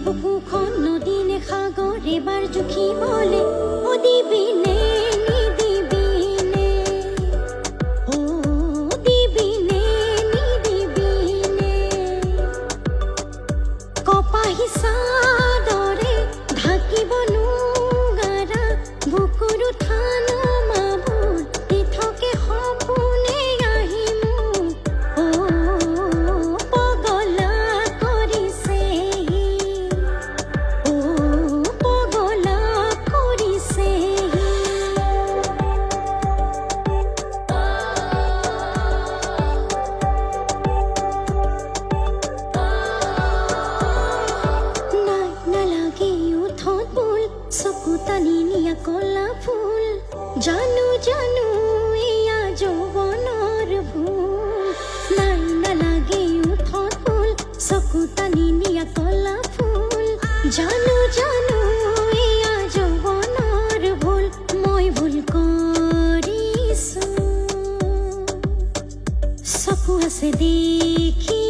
বুকুখন নদী নে সাগৰ এবাৰ জুখিবলে ও দিবিনে নিদিবিনে ও দিবিনে নিদিবিনে কপাহী চাদৰে ঢাকিব নোৱাৰা বুকুৰ উঠানো মাবোৰ দি থাকে সপোনে আহি মোক ও পগলা কৰিছে ও পগলা কৰিছে নাই নালাগে উঠত বুল চকু টানি নিয়া কলা ফুল জানো জানো এয়া যৌৱনৰ ভুল নাই নালাগে উঠত বুল চকু টানি নিয়া কলা ফুল জানো জানো এয়া যৌৱনৰ ভুল মই ভুল কৰিছো চকু আছে দেখি